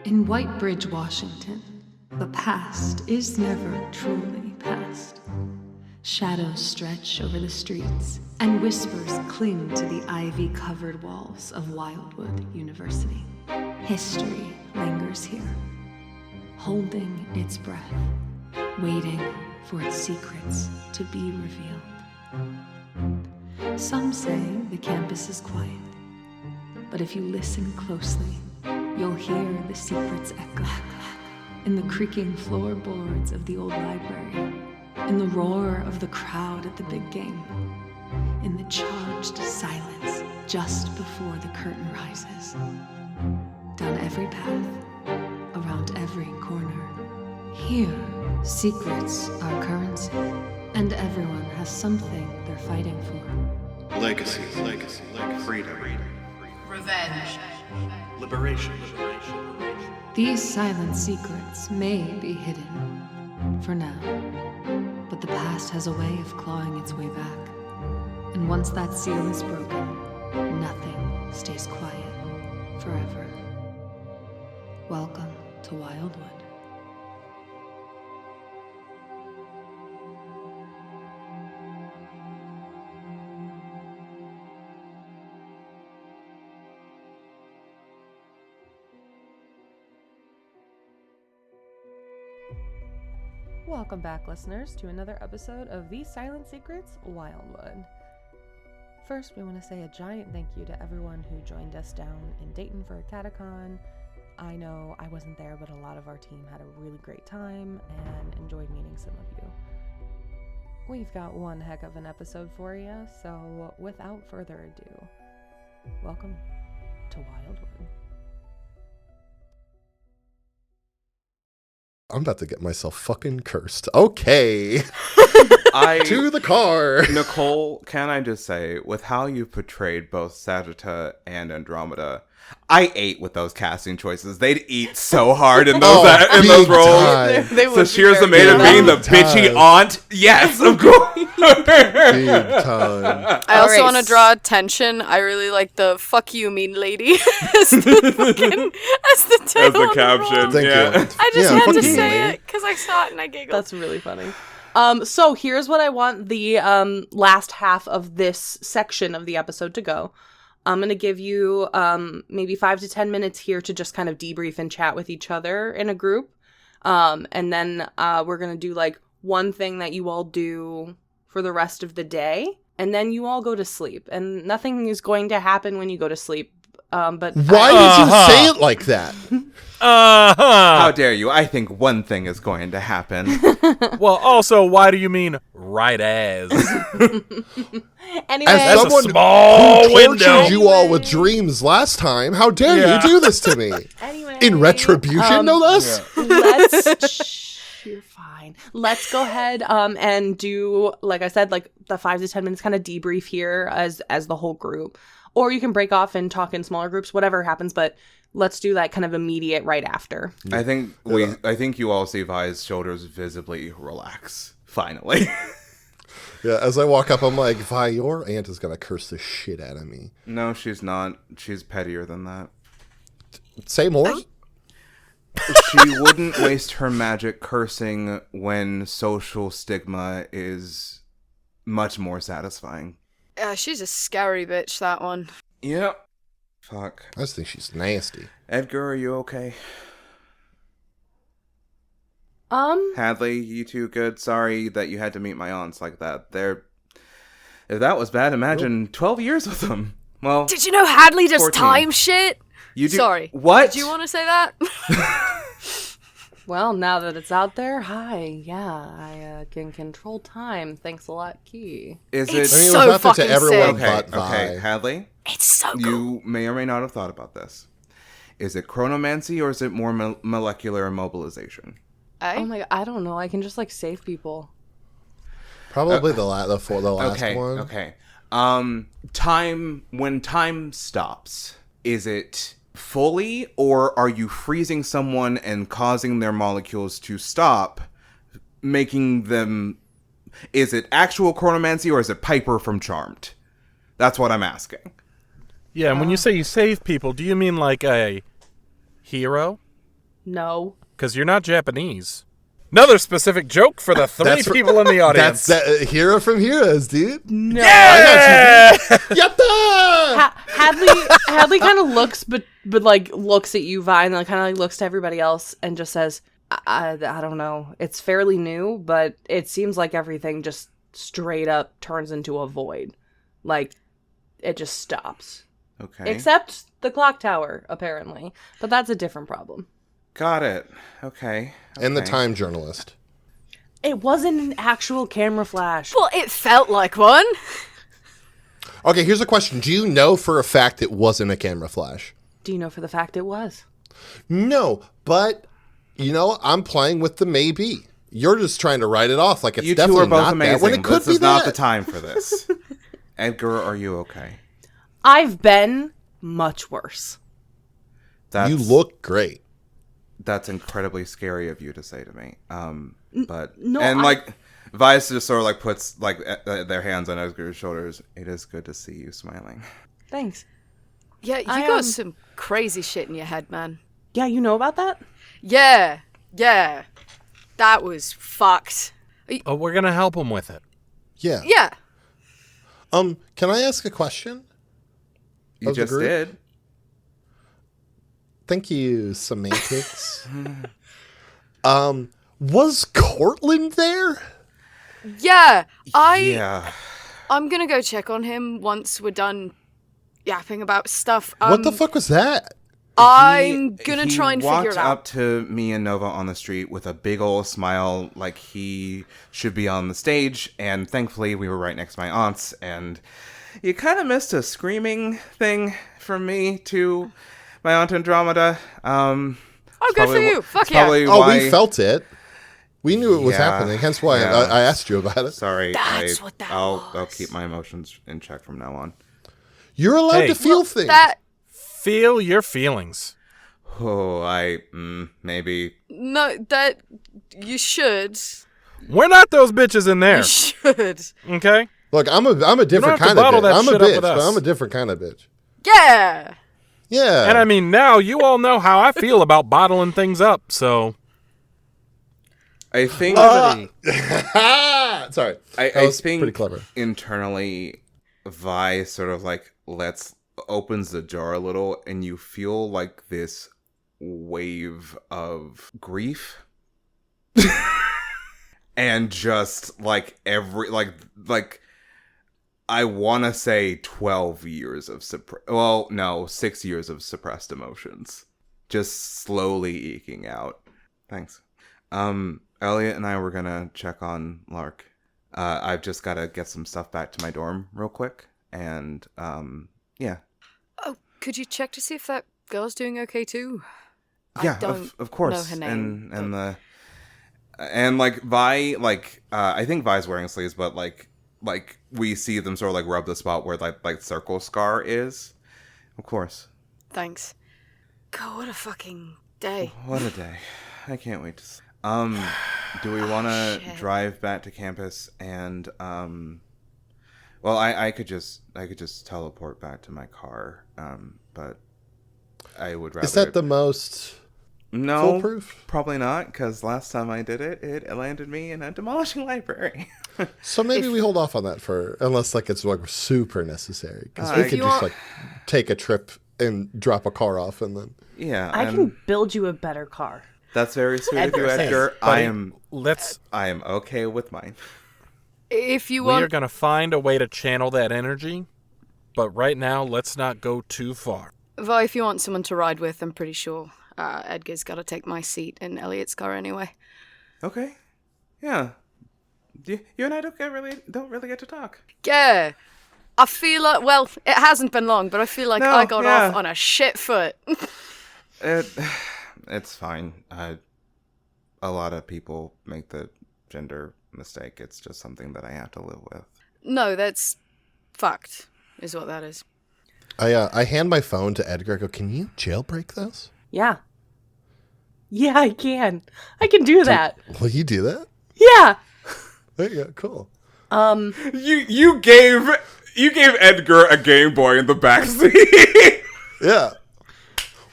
In Whitebridge, Washington, the past is never truly past. Shadows stretch over the streets, and whispers cling to the ivy-covered walls of Wildwood University. History lingers here, holding its breath, waiting for its secrets to be revealed. Some say the campus is quiet, but if you listen closely, you'll hear the secrets echo in the creaking floorboards of the old library, in the roar of the crowd at the big game, in the charged silence just before the curtain rises. Down every path, around every corner. Here, secrets are currency, and everyone has something they're fighting for. Legacy, freedom, Revenge. liberation. These silent secrets may be hidden, for now, but the past has a way of clawing its way back. And once that seal is broken, nothing stays quiet forever. Welcome to Wildwood. Welcome back, listeners, to another episode of The Silent Secrets Wildwood. First, we want to say a giant thank you to everyone who joined us down in Dayton for Catacon. I know I wasn't there, but a lot of our team had a really great time and enjoyed meeting some of you. We've got one heck of an episode for you, so without further ado, welcome to Wildwood. I'm about to get myself fucking cursed. Okay. To the car. Nicole, can I just say, with how you portrayed both Sagitta and Andromeda, I ate with those casting choices. They'd eat so hard in those roles. They so she's the maid of being the bitchy aunt. Yes, of course. Big time. I also want to draw attention. I really like the "fuck you, mean lady" as the title. As the caption. Thank you. I just had to fuck say you. it because I saw it and I giggled. That's really funny. So here's what I want the last half of this section of the episode to go. I'm going to give you maybe 5 to 10 minutes here to just kind of debrief and chat with each other in a group. And then we're going to do like one thing that you all do for the rest of the day. And then you all go to sleep. And nothing is going to happen when you go to sleep. But Why did you say it like that? How dare you? I think one thing is going to happen. Well, also, why do you mean right as? Anyway, As That's someone a small who tortured window. you all with dreams last time, how dare you do this to me? anyway, In retribution, no less? You're fine. Let's go ahead and do, like I said, like the 5 to 10 minutes kind of debrief here as the whole group. Or you can break off and talk in smaller groups, whatever happens, but let's do that kind of immediate right after. I think you all see Vi's shoulders visibly relax. Finally. Yeah, as I walk up, I'm like, Vi, your aunt is going to curse the shit out of me. No, she's not. She's pettier than that. Say more? She wouldn't waste her magic cursing when social stigma is much more satisfying. She's a scary bitch, that one. Yep. Fuck. I just think she's nasty. Edgar, are you okay? Hadley, you two good? Sorry that you had to meet my aunts like that. If that was bad, imagine 12 years with them. Well, Did you know Hadley does 14. time shit? You do. Sorry. What? Did you want to say that? Well, now that it's out there, I can control time. Thanks a lot, Key. Is It's I mean, it so was nothing fucking to everyone sick. but Vi. Okay, Hadley, It's so cool. you may or may not have thought about this. Is it chronomancy or is it more molecular immobilization? Eh? Oh my god, I don't know. I can just like save people. Probably the last one. Okay. When time stops, is it fully, or are you freezing someone and causing their molecules to stop, making them... Is it actual chronomancy, or is it Piper from Charmed? That's what I'm asking. Yeah, and when you say you save people, do you mean like a hero? No. Because you're not Japanese. Another specific joke for the three people in the audience. That's hero from Heroes, dude. No. Yeah! Yatta! Hadley kind of looks, but like looks at you, Vi, and then kind of like looks to everybody else and just says, I don't know. It's fairly new, but it seems like everything just straight up turns into a void. Like, it just stops. Okay. Except the clock tower, apparently. But that's a different problem. Got it. Okay. And the time journalist. It wasn't an actual camera flash. Well, it felt like one. Okay, here's a question. Do you know for a fact it wasn't a camera flash? Do you know for the fact it was? No, but, I'm playing with the maybe. You're just trying to write it off like it's You two definitely are both not amazing. that when it could This be is not that. the time for this. Edgar, are you okay? I've been much worse. You look great. That's incredibly scary of you to say to me. But no, and like Vice just sort of like puts like their hands on Edgar's shoulders. It is good to see you smiling. Thanks. Yeah, you got some crazy shit in your head, man. Yeah, you know about that? Yeah. That was fucked. Oh, we're going to help him with it. Yeah. Yeah. Can I ask a question? You just did. Thank you, semantics. Was Cortland there? Yeah. Yeah. I'm gonna go check on him once we're done yapping about stuff. What the fuck was that? I'm gonna try and figure it He walked out. up to me and Nova on the street with a big old smile like he should be on the stage, and thankfully we were right next to my aunts, and you kind of missed a screaming thing from me to my aunt Andromeda. Oh, good for you. Fuck yeah. We felt it. We knew it was happening, hence why I asked you about it. Sorry. That's what that I'll was. keep my emotions in check from now on. You're allowed Hey. to feel things. Feel your feelings. Oh, maybe. No, that you should. We're not those bitches in there. You should. Okay? Look, I'm a different have to kind of bottle bitch. that I'm a shit up bitch, with but us. I'm a different kind of bitch. Yeah. Yeah. And I mean, now you all know how I feel about bottling things up, so. I think. Sorry. I That was think pretty clever. internally, Vi sort of like opens the jar a little, and you feel like this wave of grief, and just like I want to say 12 years of 6 years of suppressed emotions, just slowly eking out. Thanks. Elliot and I were gonna check on Lark. I've just got to get some stuff back to my dorm real quick, and yeah. Oh, could you check to see if that girl's doing okay too? Yeah, I don't of course. know her name. And like Vi, I think Vi's wearing sleeves, but like we see them sort of like rub the spot where like circle scar is. Of course. Thanks. God, what a fucking day. What a day! I can't wait to. Do we want to drive back to campus and well, I could just teleport back to my car, but I would rather. Is that the most foolproof? Probably not, because last time I did it, it landed me in a demolishing library. So maybe we hold off on that unless like it's like super necessary, because we could you just want- like take a trip and drop a car off and then. Yeah, I can build you a better car. That's very sweet of you, Edgar says. Edgar. Let's. I am okay with mine. If you We are want, going to find a way to channel that energy, but right now, let's not go too far. well, if you want someone to ride with, I'm pretty sure Edgar's got to take my seat in Elliot's car anyway. Okay. Yeah. You and I don't really get to talk. Yeah. I feel like, well, it hasn't been long, but I feel like No, I got yeah. off on a shit foot. It's fine. A lot of people make the gender mistake. It's just something that I have to live with. No, that's fucked, is what that is. I hand my phone to Edgar. I go, can you jailbreak this? Yeah. Yeah, I can. I can do that. Will you do that? Yeah. There you go. Cool. You gave Edgar a Game Boy in the backseat. Yeah.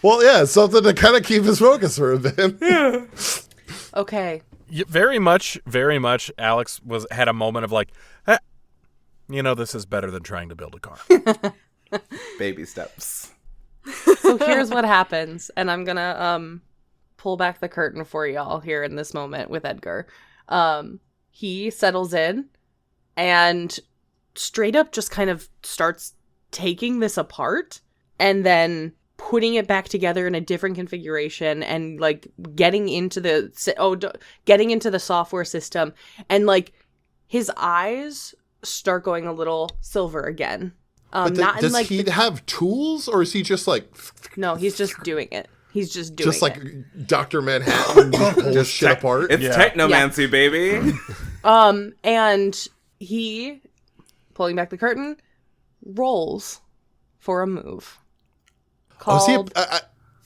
Well, yeah, something to kind of keep his focus for a bit. Okay. Very much. Alex had a moment of like, this is better than trying to build a car. Baby steps. So here's what happens, and I'm gonna pull back the curtain for y'all here in this moment with Edgar. He settles in and straight up just kind of starts taking this apart and then putting it back together in a different configuration and like getting into the software system, and like his eyes start going a little silver again. Does he have tools, or is he just like... No, he's just doing it. He's just doing it. Just like Dr. Manhattan pulls shit apart? It's technomancy, baby. And he, pulling back the curtain, rolls for a move called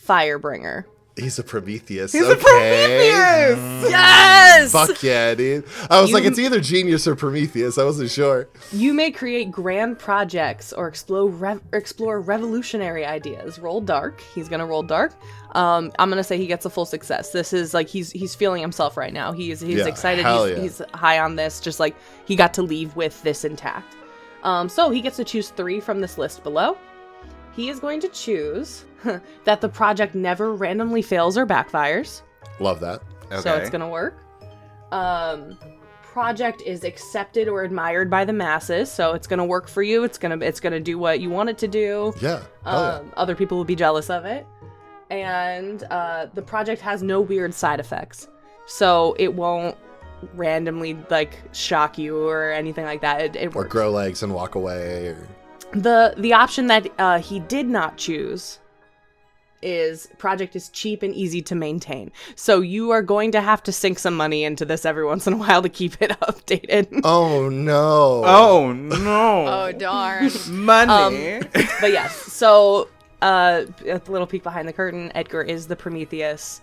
Firebringer. He's a Prometheus. He's a Prometheus! Yes! Fuck yeah, dude. I was like, it's either genius or Prometheus. I wasn't sure. You may create grand projects or explore revolutionary ideas. Roll dark. He's gonna roll dark. I'm gonna say he gets a full success. This is like he's feeling himself right now. He's excited. He's high on this. Just like he got to leave with this intact. So he gets to choose 3 from this list below. He is going to choose that the project never randomly fails or backfires. Love that. Okay. So it's gonna work. Project is accepted or admired by the masses, so it's gonna work for you. It's gonna do what you want it to do. Yeah. Other people will be jealous of it. And the project has no weird side effects, so it won't randomly like shock you or anything like that. It Or works. grow legs and walk away. The option that he did not choose is project is cheap and easy to maintain. So you are going to have to sink some money into this every once in a while to keep it updated. Oh, no. Oh, no. Oh, darn. Money. But yes, so a little peek behind the curtain, Edgar is the Prometheus.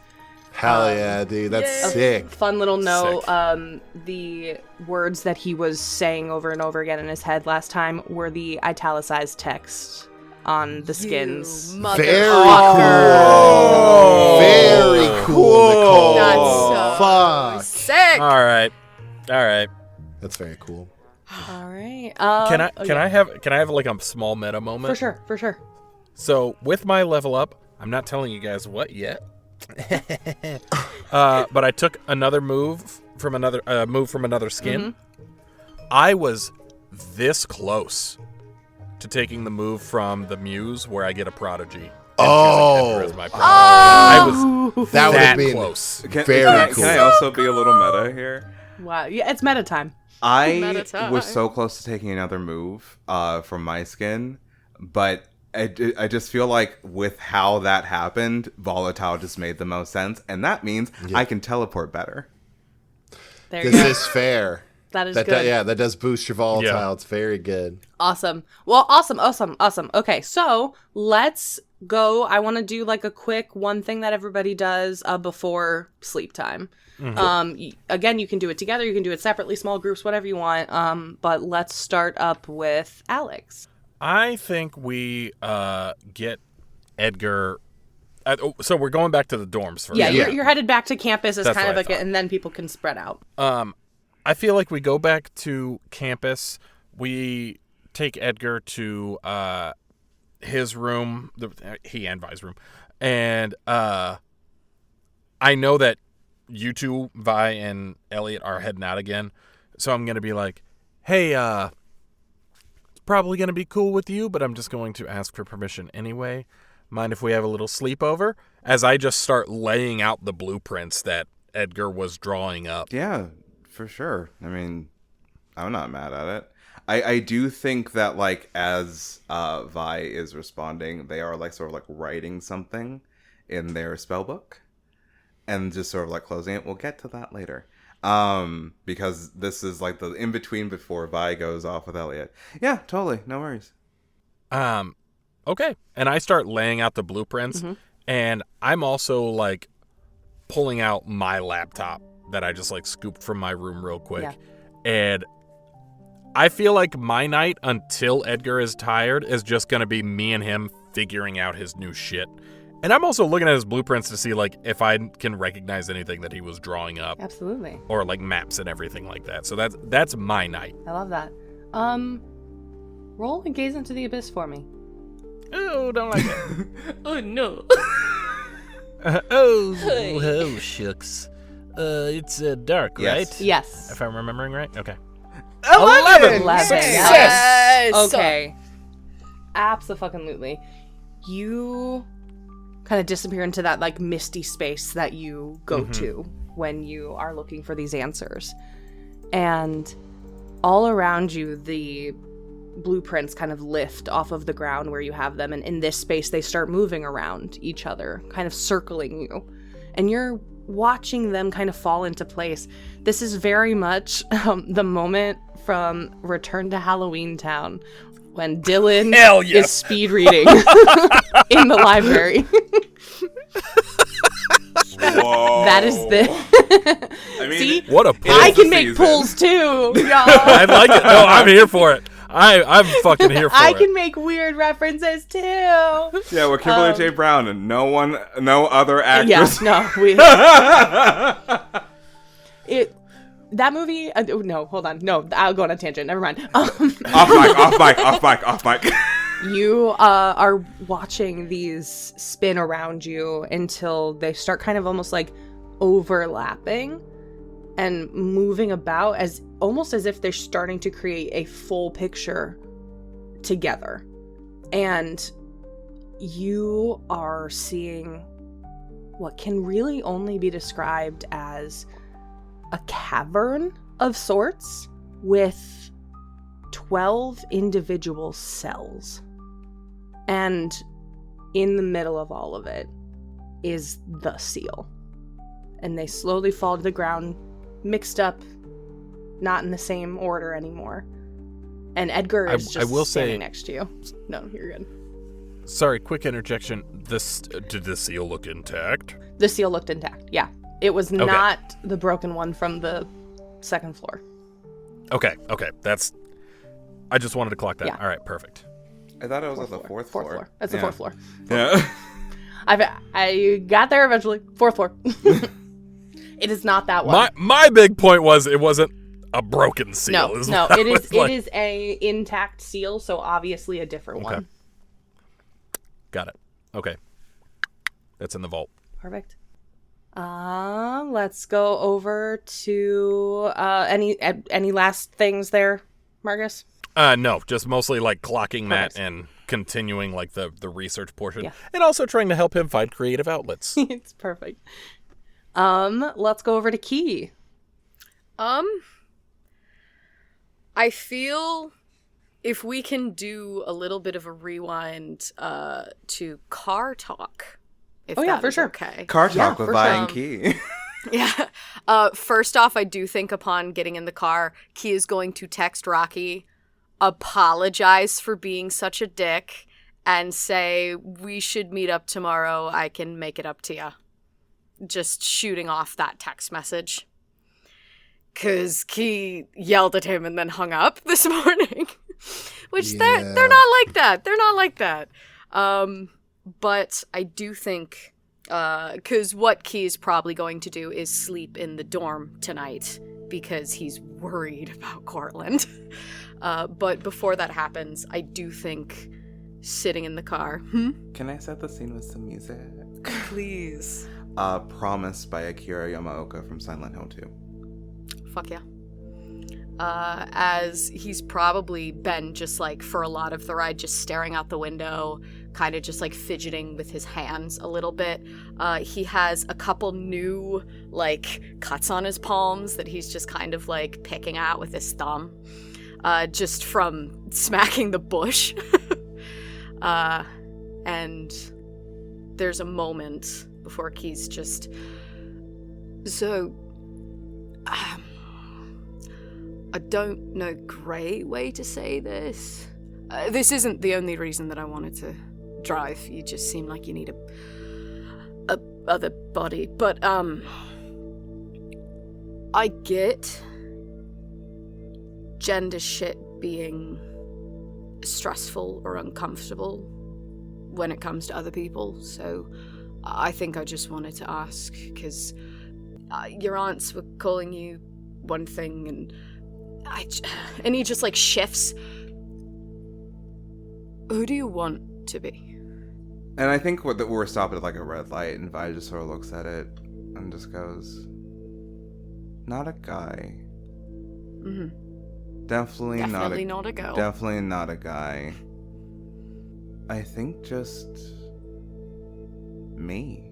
Hell yeah, dude. That's sick. Fun little note, Sick. The words that he was saying over and over again in his head last time were the italicized text on the skins. Very Motherfucker. cool. Very cool, Nicole. That's so Fuck. sick. All right. That's very cool. All right. Can I have like a small meta moment? For sure. So with my level up, I'm not telling you guys what yet. But I took another move from another skin. Mm-hmm. I was this close to taking the move from the Muse where I get a prodigy. Oh. As my prodigy. I was That would have that been close. very cool. Can I also be a little meta here? Wow. Yeah, it's meta time. I Meta was time. so close to taking another move from my skin, but I just feel like with how that happened, volatile just made the most sense, and that means I can teleport better. There you This go. is fair. That is That good. that does boost your volatile. Yeah. It's very good. Awesome. Well, awesome. Okay, so let's go. I want to do like a quick one thing that everybody does before sleep time. Again, you can do it together. You can do it separately, small groups, whatever you want. But let's start up with Alex. I think we get Edgar. So we're going back to the dorms first. Yeah, Yeah. You're headed back to campus as That's kind of what I like, thought. and then people can spread out. I feel like we go back to campus. We take Edgar to his room, he and Vi's room, and I know that you two, Vi and Elliot, are heading out again. So I'm gonna be like, "Hey, it's probably gonna be cool with you, but I'm just going to ask for permission anyway. Mind if we have a little sleepover?" As I just start laying out the blueprints that Edgar was drawing up. Yeah, for sure. I mean, I'm not mad at it. I do think that, like, as Vi is responding, they are, like, sort of, like, writing something in their spell book and just sort of, like, closing it. We'll get to that later. Because this is, like, the in-between before Vi goes off with Elliot. Yeah, totally. No worries. Okay. And I start laying out the blueprints, and I'm also, like, pulling out my laptop that I just, like, scooped from my room real quick. Yeah. And I feel like my night until Edgar is tired is just going to be me and him figuring out his new shit. And I'm also looking at his blueprints to see, like, if I can recognize anything that he was drawing up. Absolutely. Or, like, maps and everything like that. So that's my night. I love that. Roll and gaze into the abyss for me. Oh, don't like it. Oh, no. Oh, shucks. It's dark, Yes. right? Yes. If I'm remembering right? Okay. 11! 11. Success! Yes! Okay. Abso-fucking-lutely. You kind of disappear into that, like, misty space that you go to when you are looking for these answers. And all around you, the blueprints kind of lift off of the ground where you have them. And in this space, they start moving around each other, kind of circling you. And you're watching them kind of fall into place. This is very much the moment from Return to Halloween Town when Dylan Hell yes. is speed reading in the library. Whoa. That is the... I mean, See? What a pull. I is the can make season. pulls too, y'all. I like it. No, I'm here for it. I'm fucking here for I it. can make weird references too. Yeah, with Kimberly J. Brown and no other actress. Yeah, no, that movie. No, hold on. No, I'll go on a tangent. Never mind. Off mic. You are watching these spin around you until they start kind of almost like overlapping and moving about almost as if they're starting to create a full picture together. And you are seeing what can really only be described as a cavern of sorts with 12 individual cells. And in the middle of all of it is the seal. And they slowly fall to the ground, mixed up, not in the same order anymore. And Edgar is just standing next to you. No, you're good. Sorry, quick interjection. Did the seal look intact? The seal looked intact, yeah. It was not the broken one from the second floor. Okay. I just wanted to clock that. Yeah. All right, perfect. I thought it was on the fourth floor. That's the fourth floor. Yeah. I got there eventually. Fourth floor. It is not that one. My big point was it wasn't a broken seal. No, it is. It is a intact seal, so obviously a different one. Got it. Okay, that's in the vault. Perfect. Let's go over to any last things there, Marcus? No, just mostly like clocking that and continuing like the research portion, and also trying to help him find creative outlets. It's perfect. Let's go over to Key. I feel if we can do a little bit of a rewind to car talk. If for sure. Okay. Car talk with for Vi sure. and Key. Yeah. First off, I do think upon getting in the car, Key is going to text Rocky, apologize for being such a dick, and say, we should meet up tomorrow. I can make it up to you. Just shooting off that text message. Because Key yelled at him and then hung up this morning. Which they're not like that. They're not like that. But I do think, because what Key is probably going to do is sleep in the dorm tonight because he's worried about Cortland. But before that happens, I do think sitting in the car. Can I set the scene with some music? Please. Promise by Akira Yamaoka from Silent Hill 2. Fuck yeah. As he's probably been just like for a lot of the ride, just staring out the window, kind of just like fidgeting with his hands a little bit. He has a couple new like cuts on his palms that he's just kind of like picking at with his thumb, just from smacking the bush. And there's a moment before Key's just so. I don't know a great way to say this. This isn't the only reason that I wanted to drive. You just seem like you need a other body. But, I get gender shit being stressful or uncomfortable when it comes to other people. So I think I just wanted to ask, because your aunts were calling you one thing, and he just, like, shifts. Who do you want to be? And I think we're stopped at, like, a red light, and Vi just sort of looks at it and just goes, not a guy. Mm-hmm. Definitely not a girl. Definitely not a guy. I think just me.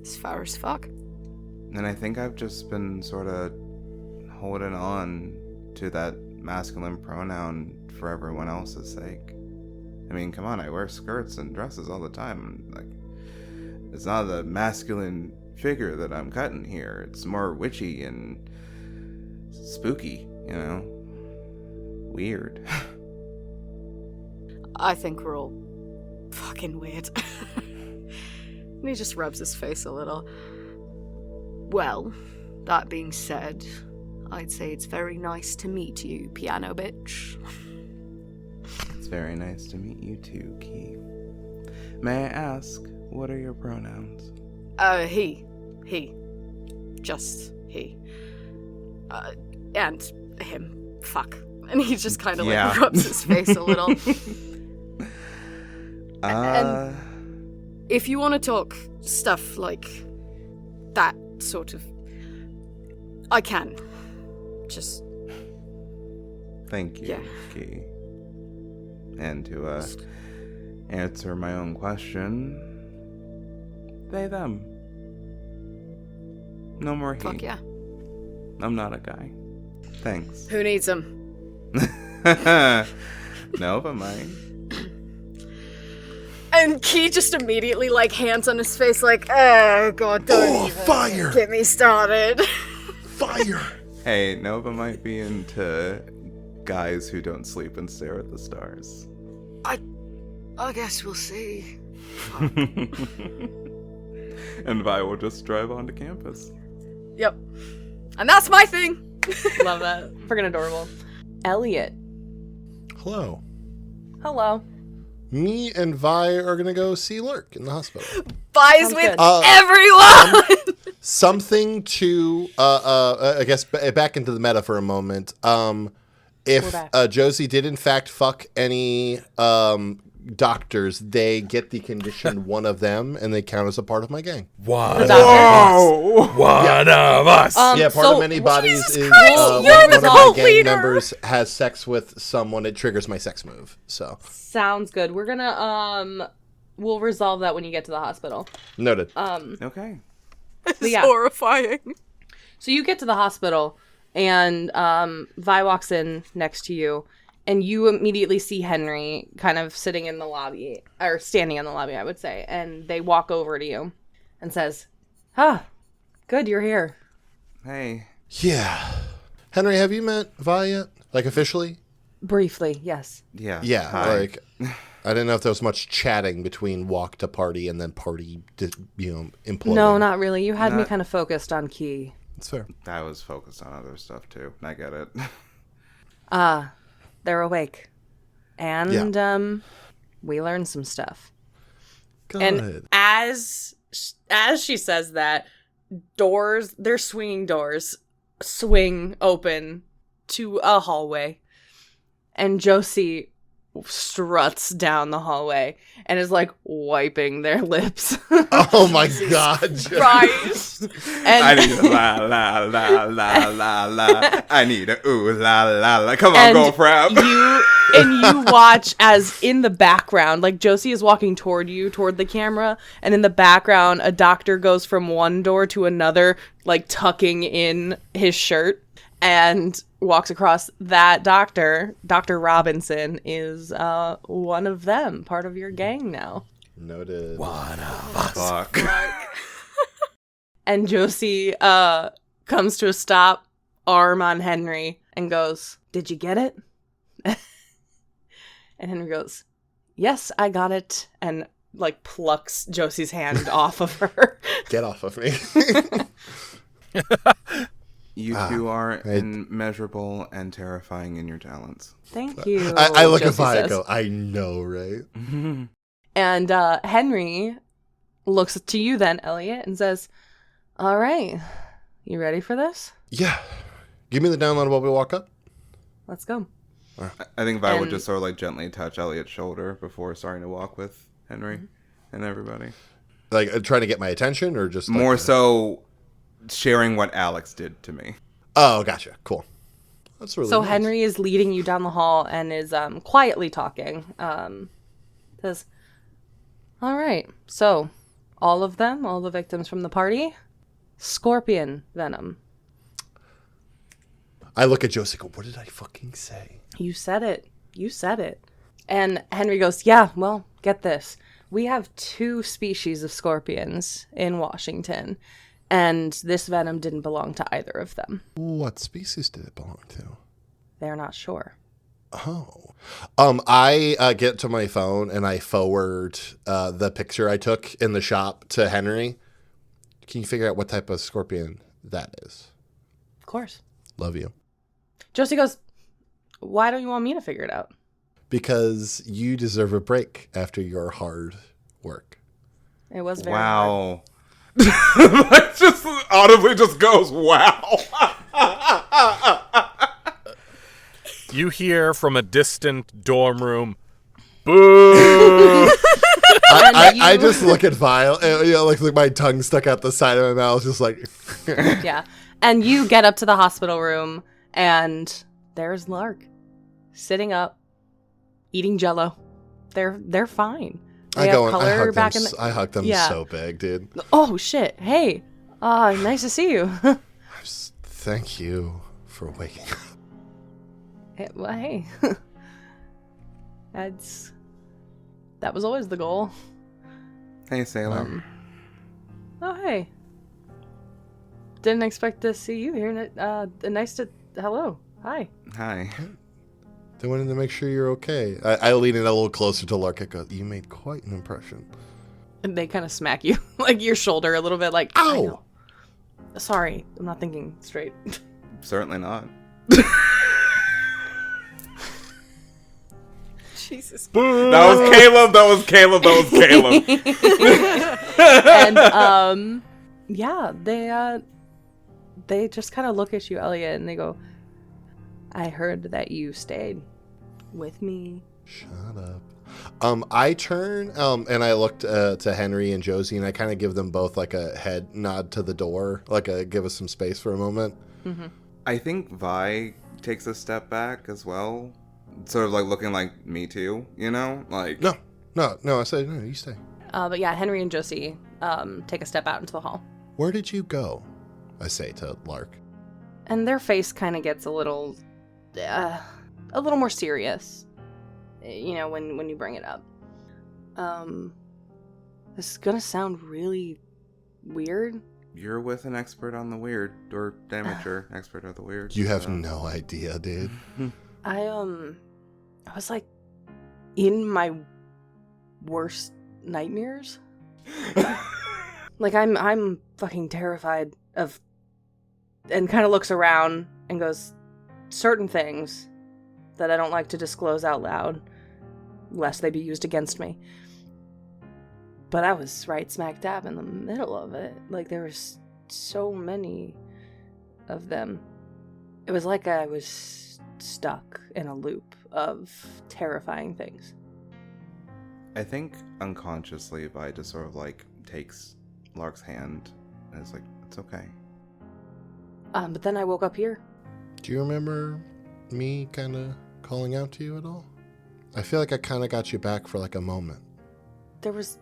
As far as fuck. And I think I've just been sort of holding on to that masculine pronoun for everyone else's sake. I mean, come on, I wear skirts and dresses all the time. Like, it's not the masculine figure that I'm cutting here. It's more witchy and spooky, you know? Weird. I think we're all fucking weird. And he just rubs his face a little. Well, that being said, I'd say it's very nice to meet you, piano bitch. It's very nice to meet you too, Key. May I ask, what are your pronouns? He. Just he. And him. Fuck. And he just kind of, like, rubs his face a little. And if you want to talk stuff like that sort of... I can. Just... Thank you, Yeah. Key. And to answer my own question, they, them. No more he. Fuck yeah. I'm not a guy. Thanks. Who needs him? No, but mine. And Key just immediately, like, hands on his face, like, oh, God, don't even fire! get me started. Fire! Hey, Nova might be into guys who don't sleep and stare at the stars. I guess we'll see. And Vi will just drive onto campus. Yep. And that's my thing. Love that. Freaking adorable. Elliot. Hello. Hello. Me and Vi are going to go see Lark in the hospital. Buys Sounds with good. everyone. Something to, I guess, back into the meta for a moment. If Josie did in fact fuck any doctors, they get the condition one of them, and they count as a part of my gang. One of us. Yeah, part so- of many bodies Jesus is Christ, you're when the one of my cult gang leader! members has sex with someone, it triggers my sex move. So Sounds good. We're gonna, we'll resolve that when you get to the hospital. noted. Okay. It's yeah. horrifying. So you get to the hospital, and Vi walks in next to you, and you immediately see Henry kind of sitting in the lobby, or standing in the lobby, I would say, and they walk over to you and says, good, you're here. Hey. Yeah. Henry, have you met Vi yet? Like, officially? Briefly, yes. Yeah. Yeah, Hi. like, I didn't know if there was much chatting between walk to party and then party, imploding. No, not really. You had me Not- kind of focused on Key. That's fair. I was focused on other stuff too. I get it. They're awake. And, we learned some stuff. Good. And as she says that, their swinging doors swing open to a hallway, and Josie struts down the hallway and is like wiping their lips. Oh my God. Christ. I And need a la la la la la la. I need a ooh la la la. Come on, and go frap. you watch as in the background, like Josie is walking toward the camera, and in the background a doctor goes from one door to another, like tucking in his shirt, and walks across. That Dr. Robinson is one of them, part of your gang now. Noted. One of us. Fuck. And Josie comes to a stop, arm on Henry, and goes, "Did you get it?" And Henry goes, "Yes, I got it," and like plucks Josie's hand off of her. Get off of me. You two are immeasurable and terrifying in your talents. Thank you. I look at Josie Vi and says. go, I know, right? And Henry looks to you then, Elliot, and says, all right, you ready for this? Yeah. Give me the download while we walk up. Let's go. I think Vi would just sort of like gently touch Elliot's shoulder before starting to walk with Henry and everybody. Like trying to get my attention or just more so sharing what Alex did to me. Oh, gotcha. Cool. That's really so nice. Henry is leading you down the hall and is quietly talking. Says, all right, so all of them, all the victims from the party, scorpion venom. I look at Josie and go, what did I fucking say? You said it. You said it. And Henry goes, yeah, well, get this. We have 2 species of scorpions in Washington, and this venom didn't belong to either of them. What species did it belong to? They're not sure. Oh. I get to my phone and I forward the picture I took in the shop to Henry. Can you figure out what type of scorpion that is? Of course. Love you. Josie goes, why don't you want me to figure it out? Because you deserve a break after your hard work. It was very hard. Wow. That just audibly just goes, wow. You hear from a distant dorm room, boo! I just look at Vile, and, like my tongue stuck out the side of my mouth, just like... Yeah. And you get up to the hospital room, and there's Lark sitting up, eating Jell-O. They're fine. They have color back in the... I hugged them so big, dude. Oh, shit. Hey. Nice to see you. Thank you for waking up. Well, hey. That was always the goal. Hey, Sailor. Oh, hey. Didn't expect to see you here. Nice to... Hello. Hi. Hi. They wanted to make sure you're okay. I lean in a little closer to Lark and go, you made quite an impression. And they kind of smack you, like your shoulder a little bit, like, ow! Sorry, I'm not thinking straight. Certainly not. Jesus. That was Kaleb. And, yeah, they just kind of look at you, Elliot, and they go, I heard that you stayed with me. Shut up. I turn and I look to Henry and Josie, and I kind of give them both like a head nod to the door, like give us some space for a moment. Mm-hmm. I think Vi takes a step back as well, sort of like looking like me too, you know? Like No, I said, no, you stay. But yeah, Henry and Josie take a step out into the hall. Where did you go? I say to Lark. And their face kind of gets a little more serious, you know, when you bring it up. This is gonna sound really weird. You're with an expert on the weird, or amateur expert of the weird. You have no idea, dude. I was like in my worst nightmares. Like I'm fucking terrified of, and kind of looks around and goes, certain things that I don't like to disclose out loud, lest they be used against me. But I was right smack dab in the middle of it. Like, there was so many of them. It was like I was stuck in a loop of terrifying things. I think unconsciously Vi just sort of like takes Lark's hand and is like, it's okay. But then I woke up here. Do you remember me kind of calling out to you at all? I feel like I kind of got you back for like a moment. There was...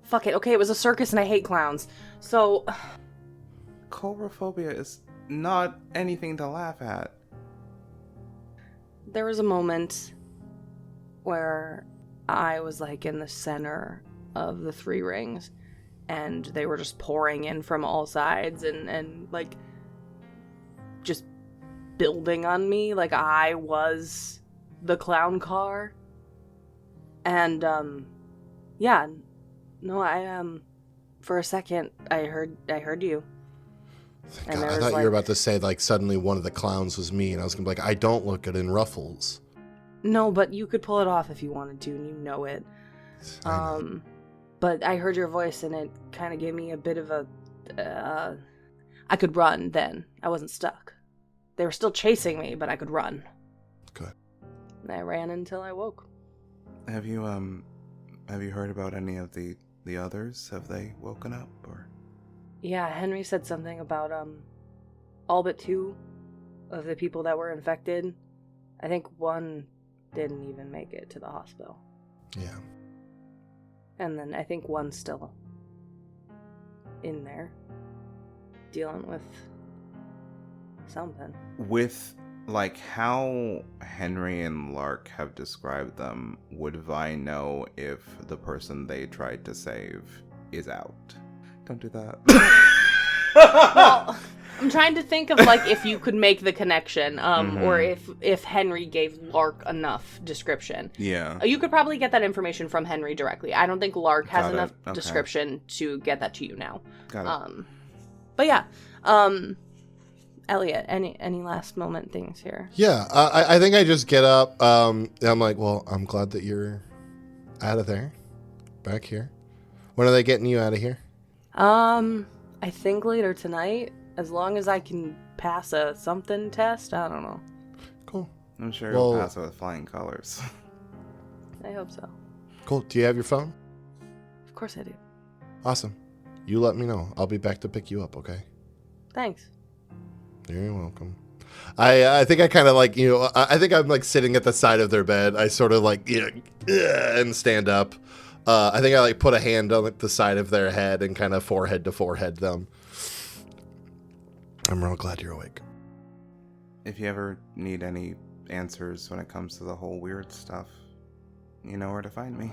Fuck it. Okay, it was a circus and I hate clowns. So... Coulrophobia is not anything to laugh at. There was a moment where I was like in the center of the 3 rings and they were just pouring in from all sides and like just building on me like I was the clown car. And yeah, no, I for a second I heard you. God, I thought you were about to say like suddenly one of the clowns was me, and I was gonna be like, I don't look good in ruffles. No, but you could pull it off if you wanted to, and you know it. But I heard your voice, and it kind of gave me a bit of a... I could run then. I wasn't stuck. They were still chasing me, but I could run. Good. And I ran until I woke. Have you heard about any of the others? Have they woken up, or? Yeah, Henry said something about, all but 2 of the people that were infected. I think 1 didn't even make it to the hospital. Yeah. And then I think 1's still in there, dealing with something. With, like, how Henry and Lark have described them, would Vi know if the person they tried to save is out? Don't do that. Well, I'm trying to think of, like, if you could make the connection, or if Henry gave Lark enough description. Yeah. You could probably get that information from Henry directly. I don't think Lark has Got it. enough Okay. description to get that to you now. Got it. But yeah, Elliot, any last moment things here? Yeah, I think I just get up. And I'm like, well, I'm glad that you're out of there, back here. When are they getting you out of here? I think later tonight, as long as I can pass a something test. I don't know. Cool. I'm sure Well- you'll pass it with flying colors. I hope so. Cool. Do you have your phone? Of course I do. Awesome. You let me know. I'll be back to pick you up, okay? Thanks. You're welcome. I think I kind of like, I think I'm like sitting at the side of their bed. I sort of like, and stand up. I think I like put a hand on like the side of their head and kind of forehead to forehead them. I'm real glad you're awake. If you ever need any answers when it comes to the whole weird stuff, you know where to find me.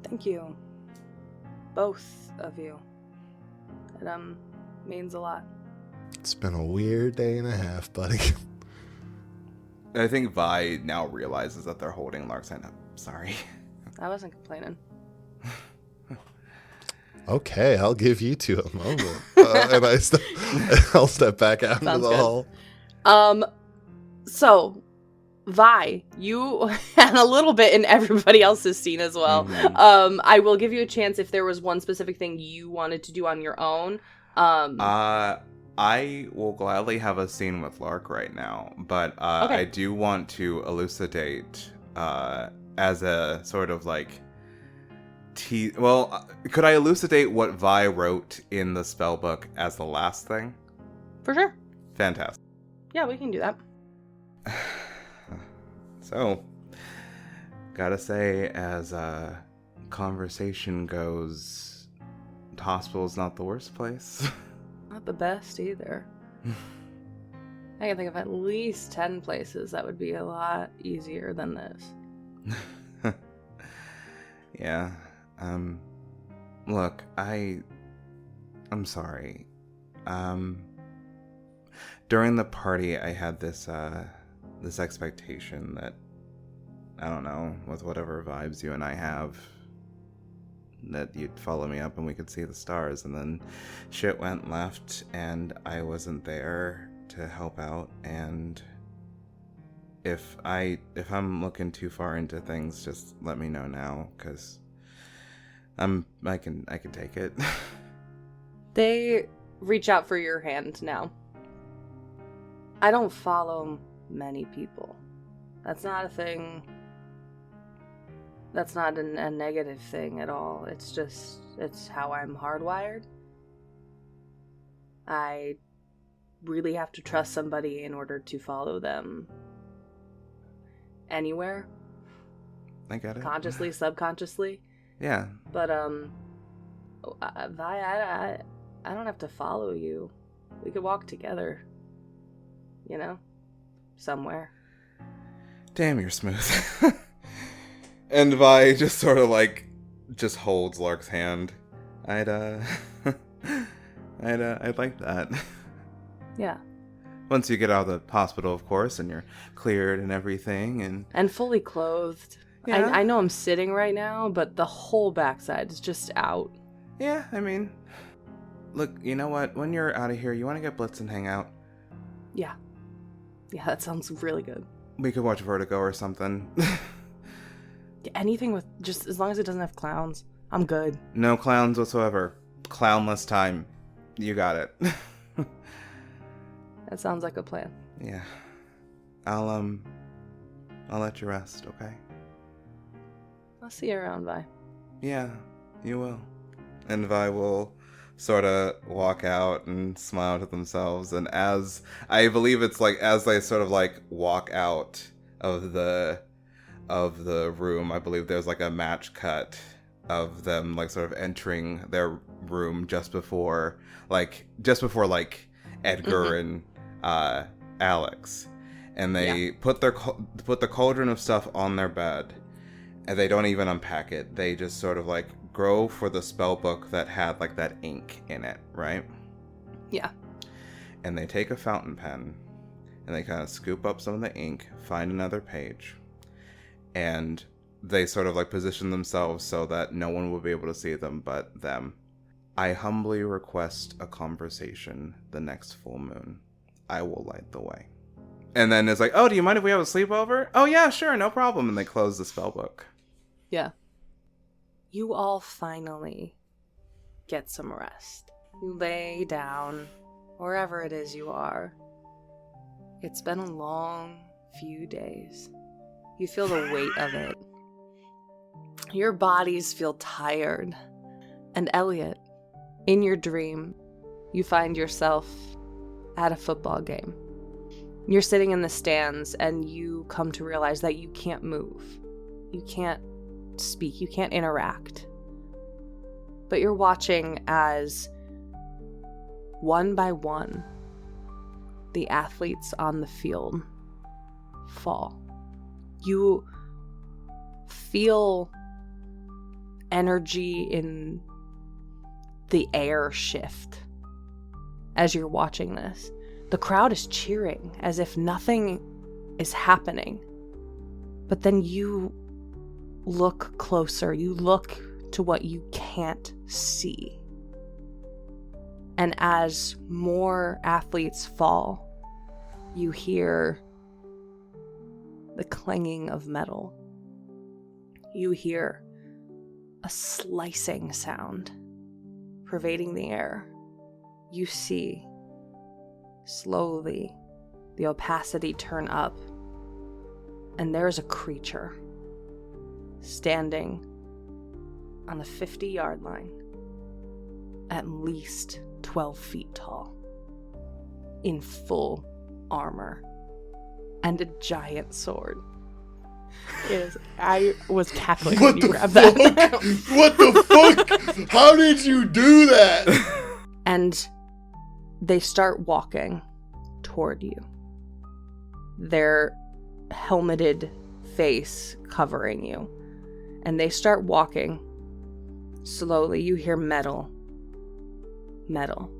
Thank you. Both of you. It means a lot. It's been a weird day and a half, buddy. I think Vi now realizes that they're holding Lark's hand up. Sorry. I wasn't complaining. Okay, I'll give you 2 a moment. And I'll step back out into Sounds the good. hall. So, Vi, you and a little bit in everybody else's scene as well. Mhm. I will give you a chance if there was one specific thing you wanted to do on your own. I will gladly have a scene with Lark right now, but Okay. I do want to elucidate as a sort of like could I elucidate what Vi wrote in the spell book as the last thing? For sure. Fantastic. Yeah, we can do that. So, gotta say, as conversation goes, the hospital's not the worst place. Not the best either. I can think of at least 10 places that would be a lot easier than this. Yeah. Look, I'm sorry. During the party, I had this expectation that, I don't know, with whatever vibes you and I have, that you'd follow me up and we could see the stars, and then shit went left and I wasn't there to help out, and if I'm looking too far into things, just let me know now, because I can take it. They reach out for your hand now. I don't follow many people. That's not a thing. That's not a negative thing at all. It's how I'm hardwired. I really have to trust somebody in order to follow them anywhere. I get it. Consciously, subconsciously. Yeah. But, Vi, I don't have to follow you. We could walk together. You know? Somewhere. Damn, you're smooth. And Vi just sort of like, just holds Lark's hand. I'd like that. Yeah. Once you get out of the hospital, of course, and you're cleared and everything, And fully clothed. Yeah. I know I'm sitting right now, but the whole backside is just out. yeah, I mean, look, you know what? When you're out of here, you want to get Blitz and hang out? Yeah. Yeah, that sounds really good. We could watch Vertigo or something. Anything with, just as long as it doesn't have clowns. I'm good. No clowns whatsoever. Clownless time. You got it. That sounds like a plan. Yeah. I'll let you rest, okay? I'll see you around, Vi. Yeah, you will. And Vi will sort of walk out and smile to themselves. And as I believe it's like as they sort of like walk out of the room, I believe there's like a match cut of them like sort of entering their room just before Edgar and Alex, and they put the cauldron of stuff on their bed, and they don't even unpack it. They just sort of like go for the spell book that had like that ink in it, right? Yeah. And they take a fountain pen, and they kind of scoop up some of the ink, find another page, and they sort of like position themselves so that no one will be able to see them but them. I humbly request a conversation the next full moon. I will light the way. And then it's like, oh, do you mind if we have a sleepover? Oh yeah, sure, no problem. And they close the spell book. Yeah. You all finally get some rest. You lay down wherever it is you are. It's been a long few days. You feel the weight of it. Your bodies feel tired. And Elliot, in your dream, you find yourself at a football game. You're sitting in the stands and you come to realize that you can't move. You can't speak. You can't interact. But you're watching as, one by one, the athletes on the field fall. You feel energy in the air shift as you're watching this. The crowd is cheering as if nothing is happening. But then you look closer. You look to what you can't see. And as more athletes fall, you hear the clanging of metal. You hear a slicing sound pervading the air. You see, slowly, the opacity turn up, and there's a creature standing on the 50-yard line, at least 12 feet tall, in full armor, and a giant sword. I was cackling when you grabbed that. What the fuck? How did you do that? And they start walking toward you. Their helmeted face covering you. And they start walking. Slowly, you hear metal. Metal.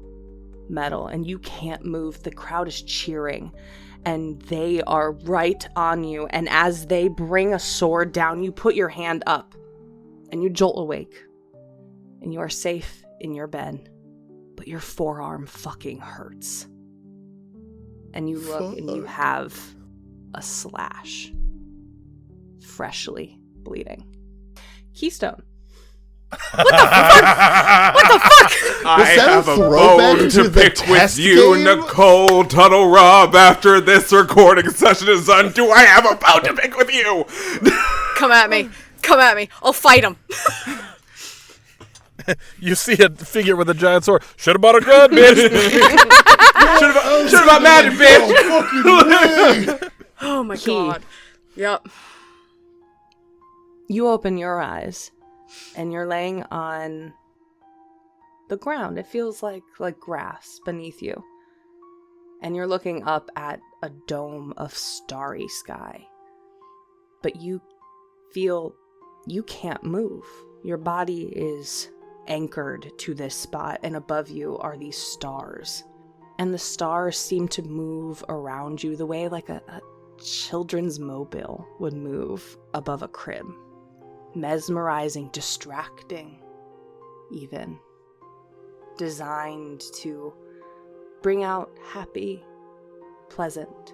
Metal. And you can't move. The crowd is cheering. And they are right on you. And as they bring a sword down, you put your hand up. And you jolt awake. And you are safe in your bed. But your forearm fucking hurts. And you look and you have a slash. Freshly bleeding. Keystone. What the fuck? What the fuck? I have a bone to pick with you, game? Nicole Tuttle-Robb. After this recording session is done, do I have a bone to pick with you? Come at me. Come at me. I'll fight him. You see a figure with a giant sword. Should have bought a gun, bitch. Should have bought magic, bitch. Oh my god. Yep. You open your eyes, and you're laying on the ground. It feels like grass beneath you. And you're looking up at a dome of starry sky. But you feel you can't move. Your body is anchored to this spot, and above you are these stars. And the stars seem to move around you the way like a children's mobile would move above a crib. Mesmerizing, distracting, even. Designed to bring out happy, pleasant,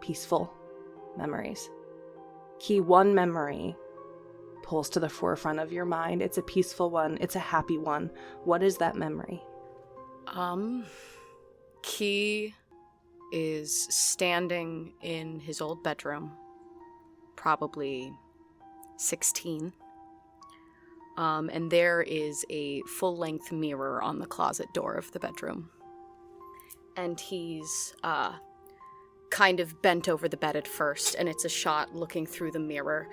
peaceful memories. Key, one memory pulls to the forefront of your mind. It's a peaceful one. It's a happy one. What is that memory? Key is standing in his old bedroom, probably 16. And there is a full-length mirror on the closet door of the bedroom. And he's kind of bent over the bed at first, and it's a shot looking through the mirror.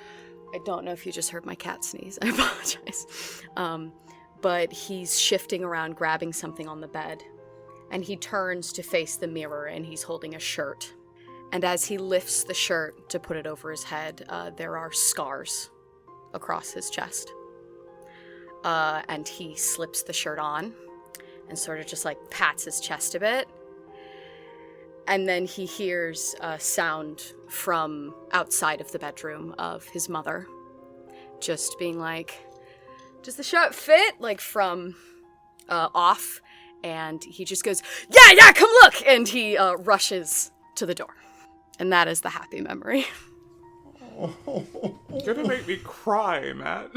I don't know if you just heard my cat sneeze. I apologize. But he's shifting around, grabbing something on the bed. And he turns to face the mirror, and he's holding a shirt. And as he lifts the shirt to put it over his head, there are scars across his chest. And he slips the shirt on and sort of just like pats his chest a bit. And then he hears a sound from outside of the bedroom of his mother just being like, "Does the shirt fit?" Like from off. And he just goes, yeah, come look! And he rushes to the door. And that is the happy memory. You're gonna make me cry, Matt.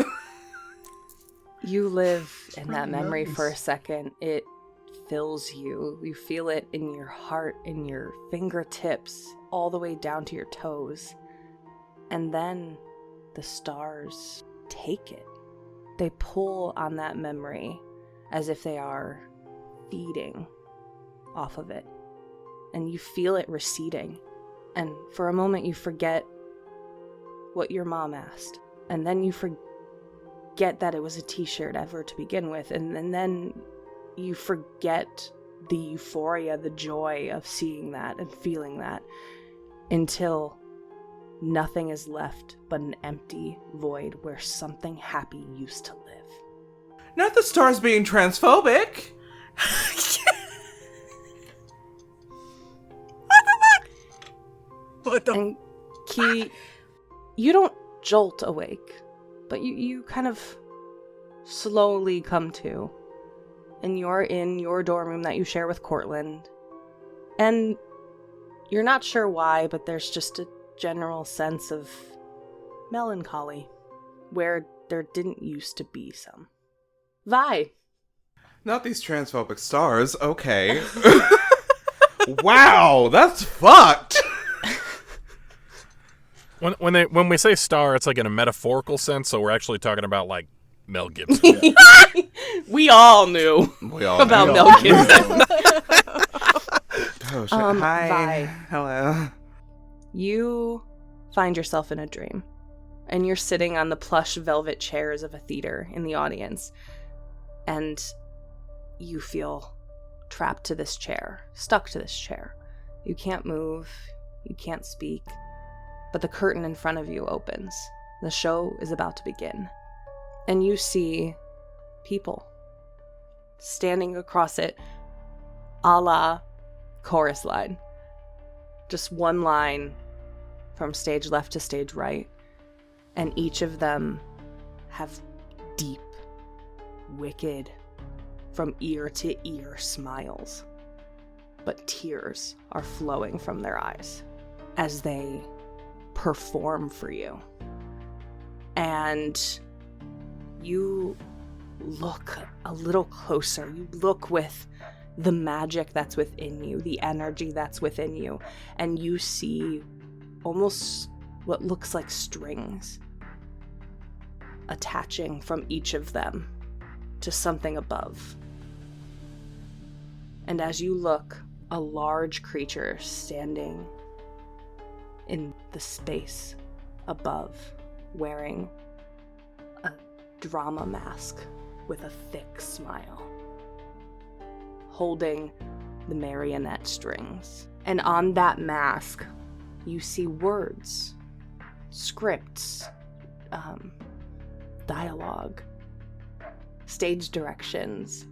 You live in that memory for a second. It fills you. You feel it in your heart, in your fingertips, all the way down to your toes. And then the stars take it. They pull on that memory as if they are feeding off of it. And you feel it receding. And for a moment you forget what your mom asked. And then you forget that it was a t-shirt ever to begin with. And then you forget the euphoria, the joy of seeing that and feeling that, until nothing is left but an empty void where something happy used to live. Not the stars being transphobic. What the And Key, you don't jolt awake, but you kind of slowly come to. And you're in your dorm room that you share with Cortland. And you're not sure why, but there's just a general sense of melancholy where there didn't used to be some. Vi. Not these transphobic stars, okay. Wow, that's fucked. When we say star, it's like in a metaphorical sense, so we're actually talking about like Mel Gibson. We all knew about knew. Mel Gibson. Oh, shit. Hi. Vi. Hello. You find yourself in a dream, and you're sitting on the plush velvet chairs of a theater in the audience, and you feel trapped to this chair, stuck to this chair. You can't move, you can't speak, but the curtain in front of you opens. The show is about to begin, and you see people standing across it, a la chorus line. Just one line from stage left to stage right, and each of them have deep, wicked, from ear to ear smiles. But tears are flowing from their eyes as they perform for you. And you look a little closer. You look with the magic that's within you, the energy that's within you, and you see almost what looks like strings attaching from each of them to something above. And as you look, a large creature standing in the space above, wearing a drama mask with a thick smile, holding the marionette strings. And on that mask, you see words, scripts, dialogue, stage directions,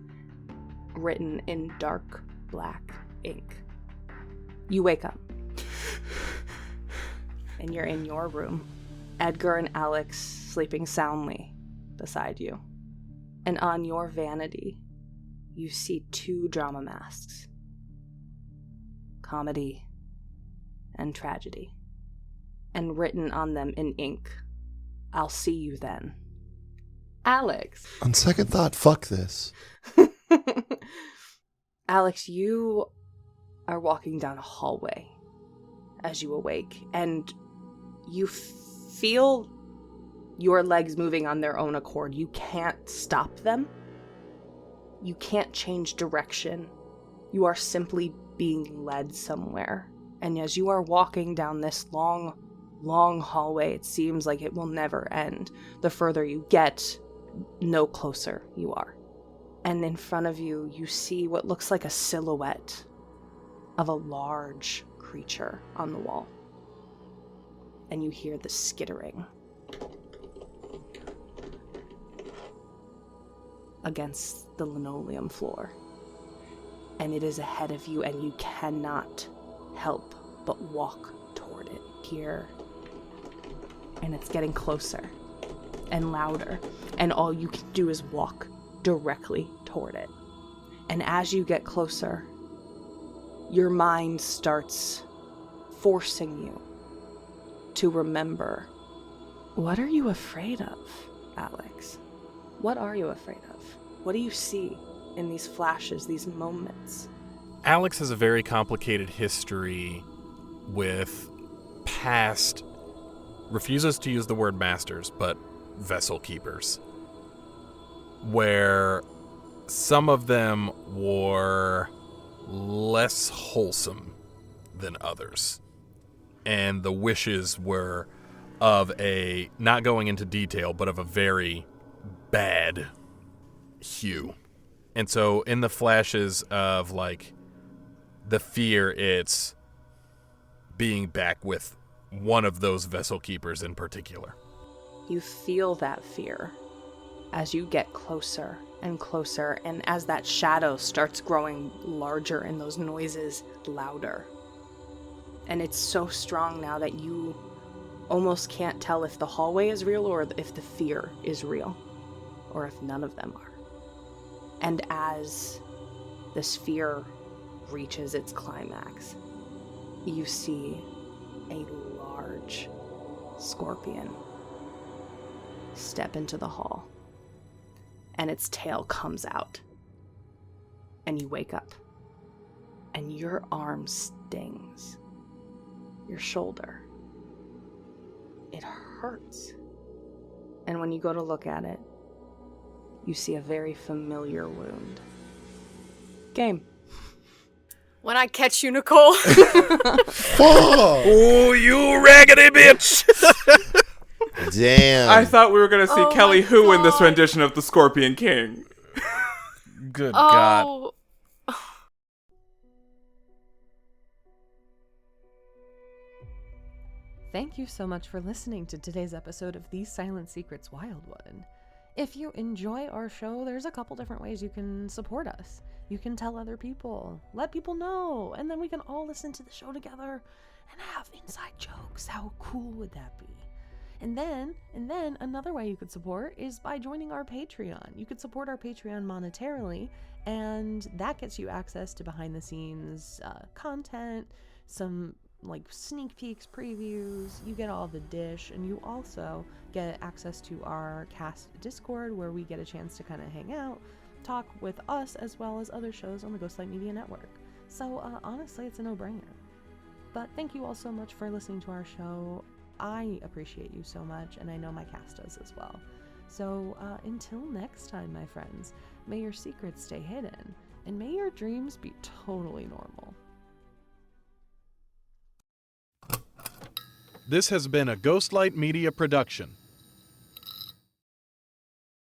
written in dark black ink. You wake up, and you're in your room. Edgar and Alex sleeping soundly beside you. And on your vanity, you see 2 drama masks. Comedy and tragedy. And written on them in ink I'll see you then. Alex. On second thought, fuck this. Alex, you are walking down a hallway as you awake, and you feel your legs moving on their own accord. You can't stop them. You can't change direction. You are simply being led somewhere. And as you are walking down this long, long hallway, it seems like it will never end. The further you get, no closer you are. And in front of you, you see what looks like a silhouette of a large creature on the wall. And you hear the skittering against the linoleum floor. And it is ahead of you, and you cannot help but walk toward it here. And it's getting closer and louder, and all you can do is walk directly toward it. And as you get closer, your mind starts forcing you to remember. What are you afraid of, Alex? What are you afraid of? What do you see in these flashes, these moments? Alex has a very complicated history with past, refuses to use the word masters, but vessel keepers, where some of them were less wholesome than others. And the wishes were of a, not going into detail, but of a very bad hue. And so in the flashes of, like, the fear, it's being back with one of those vessel keepers in particular. You feel that fear as you get closer and closer, and as that shadow starts growing larger and those noises louder. And it's so strong now that you almost can't tell if the hallway is real or if the fear is real, or if none of them are. And as this fear reaches its climax, you see a large scorpion step into the hall, and its tail comes out, and you wake up, and your arm stings your shoulder. It hurts. And when you go to look at it, you see a very familiar wound. Game. When I catch you, Nicole. Oh, you raggedy bitch! Damn. I thought we were going to see Oh Kelly my Hu in this God. rendition of the Scorpion King. Good God. Oh. Thank you so much for listening to today's episode of These Silent Secrets Wildwood. If you enjoy our show, there's a couple different ways you can support us. You can tell other people, let people know, and then we can all listen to the show together and have inside jokes. How cool would that be? And then another way you could support is by joining our Patreon. You could support our Patreon monetarily, and that gets you access to behind the scenes content, some like sneak peeks, previews. You get all the dish, and you also get access to our cast Discord, where we get a chance to kind of hang out, talk with us as well as other shows on the Ghostlight Media Network. So honestly, it's a no-brainer. But thank you all so much for listening to our show. I appreciate you so much, and I know my cast does as well. So until next time, my friends, may your secrets stay hidden, and may your dreams be totally normal. This has been a Ghostlight Media production.